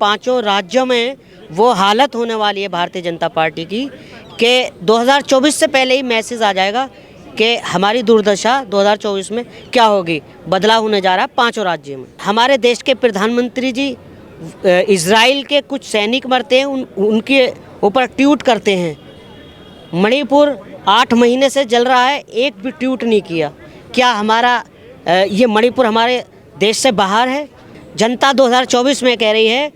पांचों राज्यों में वो हालत होने वाली है भारतीय जनता पार्टी की कि 2024 से पहले ही मैसेज आ जाएगा कि हमारी दुर्दशा 2024 में क्या होगी। बदलाव होने जा रहा है पांचों राज्यों में। हमारे देश के प्रधानमंत्री जी इजराइल के कुछ सैनिक मरते हैं, उनके ऊपर ट्वीट करते हैं। मणिपुर 8 महीने से जल रहा है, एक भी ट्वीट नहीं किया। क्या हमारा ये मणिपुर हमारे देश से बाहर है? जनता 2024 में कह रही है,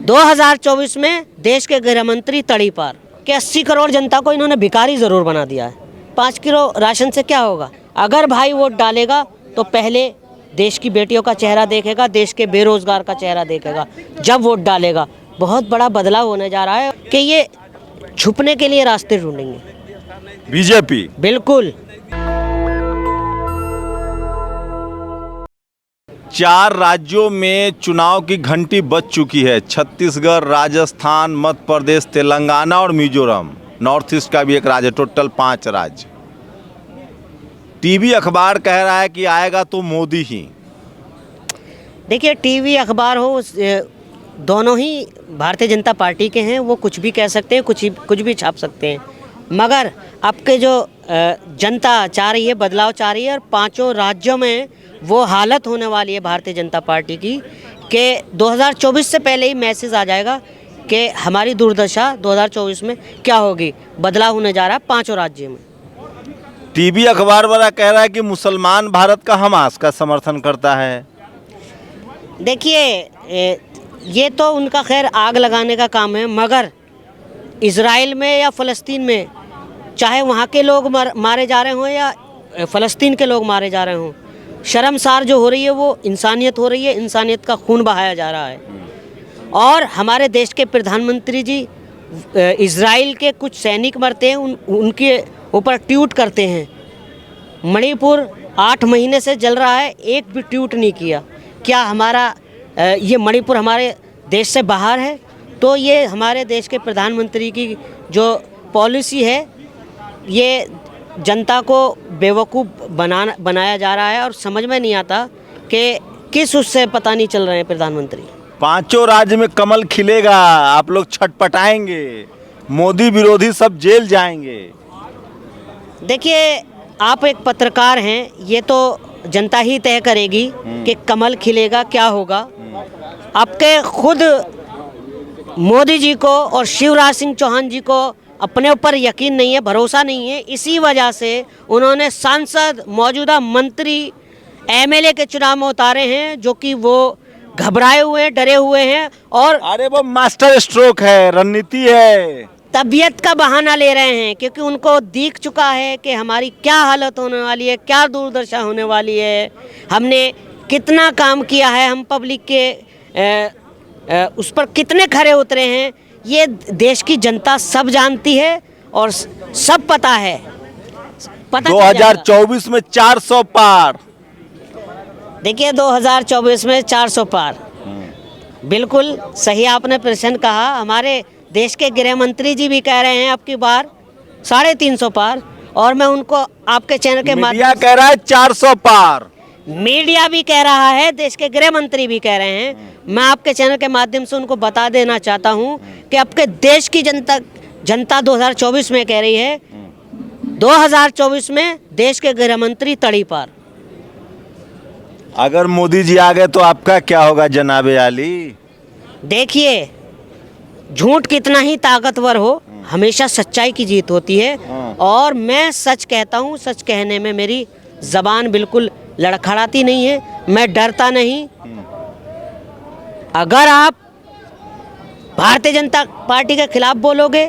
2024 में देश के गृह मंत्री तड़ी पार कि 80 करोड़ जनता को इन्होंने भिखारी ज़रूर बना दिया है। 5 किलो राशन से क्या होगा? अगर भाई वोट डालेगा तो पहले देश की बेटियों का चेहरा देखेगा, देश के बेरोजगार का चेहरा देखेगा। जब वोट डालेगा बहुत बड़ा बदलाव होने जा रहा है कि ये छुपने के लिए रास्ते ढूंढेंगे बीजेपी। बिल्कुल। 4 राज्यों में चुनाव की घंटी बज चुकी है। छत्तीसगढ़, राजस्थान, मध्य प्रदेश, तेलंगाना और मिजोरम। नॉर्थ ईस्ट का भी एक राज्य, टोटल 5 राज्य। टीवी अखबार कह रहा है कि आएगा तो मोदी ही। देखिए, टीवी अखबार हो, दोनों ही भारतीय जनता पार्टी के हैं। वो कुछ भी कह सकते हैं, कुछ भी छाप सकते हैं। मगर आपके जो जनता चाह रही है, बदलाव चाह रही है, और पांचों राज्यों में वो हालत होने वाली है भारतीय जनता पार्टी की कि 2024 से पहले ही मैसेज आ जाएगा कि हमारी दुर्दशा 2024 में क्या होगी। बदलाव होने जा रहा है पांचों राज्यों में। टीवी अखबार वाला कह रहा है कि मुसलमान भारत का हमास का समर्थन करता है। देखिए, ये तो उनका खैर आग लगाने का काम है, मगर इजराइल में या फ़लस्तीन में, चाहे वहाँ के लोग मारे जा रहे हों या फ़लस्तीन के लोग मारे जा रहे हों, शर्मसार जो हो रही है वो इंसानियत हो रही है। इंसानियत का खून बहाया जा रहा है। और हमारे देश के प्रधानमंत्री जी इजराइल के कुछ सैनिक मरते हैं, उनके ऊपर ट्वीट करते हैं। मणिपुर 8 महीने से जल रहा है, एक भी ट्वीट नहीं किया। क्या हमारा ये मणिपुर हमारे देश से बाहर है? तो ये हमारे देश के प्रधानमंत्री की जो पॉलिसी है, ये जनता को बेवकूफ़ बनाया जा रहा है। और समझ में नहीं आता कि किस उससे पता नहीं चल रहे हैं प्रधानमंत्री। पांचों राज्य में कमल खिलेगा, आप लोग छटपटाएंगे, मोदी विरोधी सब जेल जाएंगे। देखिए, आप एक पत्रकार हैं, ये तो जनता ही तय करेगी कि कमल खिलेगा क्या होगा। आपके खुद मोदी जी को और शिवराज सिंह चौहान जी को अपने ऊपर यकीन नहीं है, भरोसा नहीं है। इसी वजह से उन्होंने सांसद, मौजूदा मंत्री, एमएलए के चुनाव में उतारे हैं, जो कि वो घबराए हुए हैं, डरे हुए हैं। और अरे वो मास्टर स्ट्रोक है, रणनीति है, तबीयत का बहाना ले रहे हैं, क्योंकि उनको दिख चुका है कि हमारी क्या हालत होने वाली है, क्या दुर्दशा होने वाली है। हमने कितना काम किया है, हम पब्लिक के उस पर कितने खरे उतरे हैं, ये देश की जनता सब जानती है और सब पता है। 2024 में 400 पार। देखिए, 2024 में 400 पार, बिल्कुल सही आपने प्रश्न कहा। हमारे देश के गृह मंत्री जी भी कह रहे हैं अब की बार 350 पार, और मैं उनको आपके चैनल के माध्यम कह रहा है 400 पार। मीडिया भी कह रहा है, देश के गृह मंत्री भी कह रहे हैं। मैं आपके चैनल के माध्यम से उनको बता देना चाहता हूं कि आपके देश की जनता 2024 में कह रही है, 2024 में देश के गृह मंत्री तड़ी पार। अगर मोदी जी आ गए तो आपका क्या होगा जनाबे आली? देखिए, झूठ कितना ही ताकतवर हो, हमेशा सच्चाई की जीत होती है। और मैं सच कहता हूँ, सच कहने में मेरी जबान बिल्कुल लड़खड़ाती नहीं है, मैं डरता नहीं। अगर आप भारतीय जनता पार्टी के खिलाफ बोलोगे,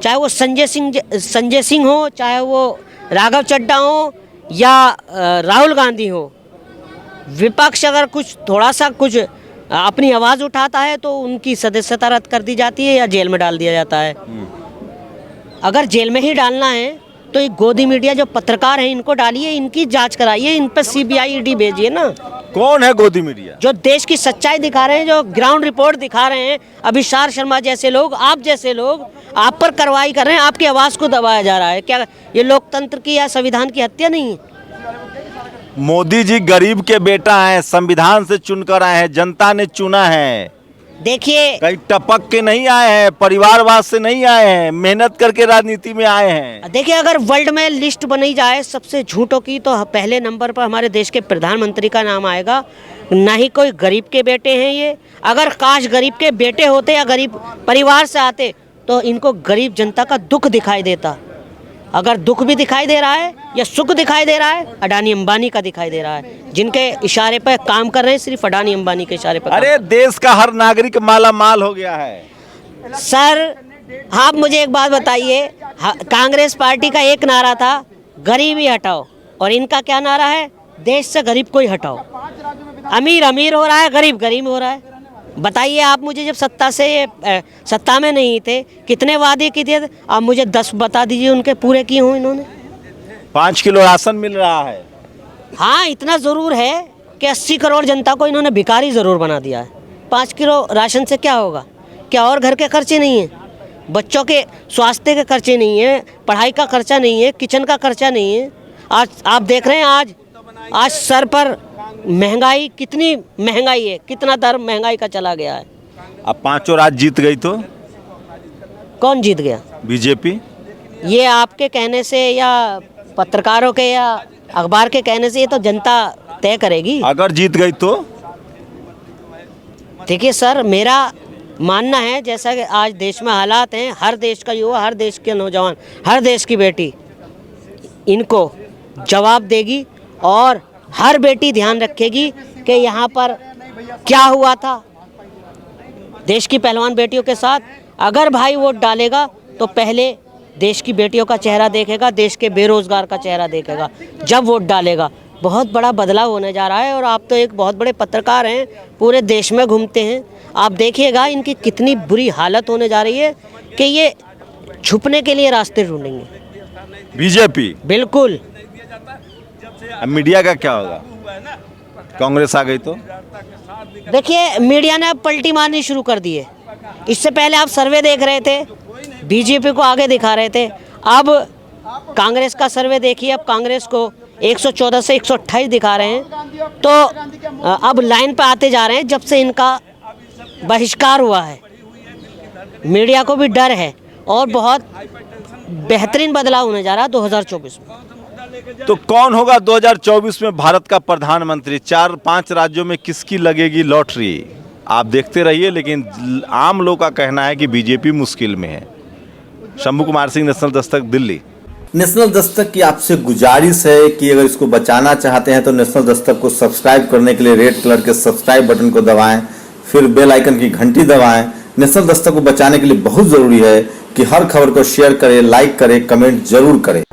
चाहे वो संजय सिंह हो, चाहे वो राघव चड्ढा हो या राहुल गांधी हो, विपक्ष अगर थोड़ा सा अपनी आवाज़ उठाता है तो उनकी सदस्यता रद्द कर दी जाती है या जेल में डाल दिया जाता है। अगर जेल में ही डालना है तो ये गोदी मीडिया जो पत्रकार हैं, इनको डालिए, इनकी जांच कराइए, इन पर सीबीआई ईडी भेजिए ना। कौन है गोदी मीडिया? जो देश की सच्चाई दिखा रहे हैं, जो ग्राउंड रिपोर्ट दिखा रहे हैं। अभिसार शर्मा जैसे लोग, आप जैसे लोग, आप पर कार्रवाई कर रहे हैं, आपकी आवाज़ को दबाया जा रहा है। क्या ये लोकतंत्र की या संविधान की हत्या नहीं है? मोदी जी गरीब के बेटा हैं, संविधान से चुनकर आए हैं, जनता ने चुना है। देखिए कहीं टपक के नहीं आए हैं, परिवारवाद से नहीं आए हैं, मेहनत करके राजनीति में आए हैं। देखिए, अगर वर्ल्ड में लिस्ट बनाई जाए सबसे झूठों की तो पहले नंबर पर हमारे देश के प्रधानमंत्री का नाम आएगा। ना ही कोई गरीब के बेटे हैं ये। अगर काश गरीब के बेटे होते या गरीब परिवार से आते तो इनको गरीब जनता का दुख दिखाई देता। अगर दुख भी दिखाई दे रहा है या सुख दिखाई दे रहा है, अडानी अंबानी का दिखाई दे रहा है, जिनके इशारे पर काम कर रहे हैं, सिर्फ अडानी अंबानी के इशारे पर। अरे देश का हर नागरिक माला माल हो गया है। सर, आप मुझे एक बात बताइए, कांग्रेस पार्टी का एक नारा था गरीबी हटाओ, और इनका क्या नारा है? देश से गरीब को ही हटाओ। अमीर अमीर हो रहा है, गरीब गरीब हो रहा है। बताइए आप मुझे, जब सत्ता में नहीं थे, कितने वादे किए थे? आप मुझे 10 बता दीजिए उनके पूरे किए हों इन्होंने। 5 किलो राशन मिल रहा है। हाँ, इतना ज़रूर है कि 80 करोड़ जनता को इन्होंने भिखारी ज़रूर बना दिया है। 5 किलो राशन से क्या होगा? क्या और घर के खर्चे नहीं हैं? बच्चों के स्वास्थ्य के खर्चे नहीं है, पढ़ाई का खर्चा नहीं है, किचन का खर्चा नहीं है। आज आप देख रहे हैं, आज सर पर महंगाई, कितनी महंगाई है, कितना दर महंगाई का चला गया है। अब 5 राज्य जीत गई तो कौन जीत गया? बीजेपी। ये आपके कहने से या पत्रकारों के या अखबार के कहने से? ये तो जनता तय करेगी। अगर जीत गई तो देखिए सर, मेरा मानना है जैसा कि आज देश में हालात हैं, हर देश का युवा, हर देश के नौजवान, हर देश की बेटी इनको जवाब देगी, और हर बेटी ध्यान रखेगी कि यहाँ पर क्या हुआ था देश की पहलवान बेटियों के साथ। अगर भाई वोट डालेगा तो पहले देश की बेटियों का चेहरा देखेगा, देश के बेरोजगार का चेहरा देखेगा। जब वोट डालेगा बहुत बड़ा बदलाव होने जा रहा है। और आप तो एक बहुत बड़े पत्रकार हैं, पूरे देश में घूमते हैं, आप देखिएगा इनकी कितनी बुरी हालत होने जा रही है कि ये छुपने के लिए रास्ते ढूंढेंगे। बीजेपी बिल्कुल। अब मीडिया का क्या होगा? कांग्रेस आ गई तो देखिए, मीडिया ने अब पलटी मारनी शुरू कर दी है। इससे पहले आप सर्वे देख रहे थे, बीजेपी को आगे दिखा रहे थे। अब कांग्रेस का सर्वे देखिए, अब कांग्रेस को 114 से 128 दिखा रहे हैं। तो अब लाइन पे आते जा रहे हैं जब से इनका बहिष्कार हुआ है। मीडिया को भी डर है और बहुत बेहतरीन बदलाव होने जा रहा है 2024 में। तो कौन होगा 2024 में भारत का प्रधानमंत्री? 4-5 राज्यों में किसकी लगेगी लॉटरी? आप देखते रहिए, लेकिन आम लोग का कहना है कि बीजेपी मुश्किल में है। शंभू कुमार सिंह, नेशनल दस्तक, दिल्ली। नेशनल दस्तक की आपसे गुजारिश है कि अगर इसको बचाना चाहते हैं तो नेशनल दस्तक को सब्सक्राइब करने के लिए रेड कलर के सब्सक्राइब बटन को दबाएं, फिर बेल आइकन की घंटी दबाएं। नेशनल दस्तक को बचाने के लिए बहुत जरूरी है कि हर खबर को शेयर करें, लाइक करें, कमेंट जरूर करें।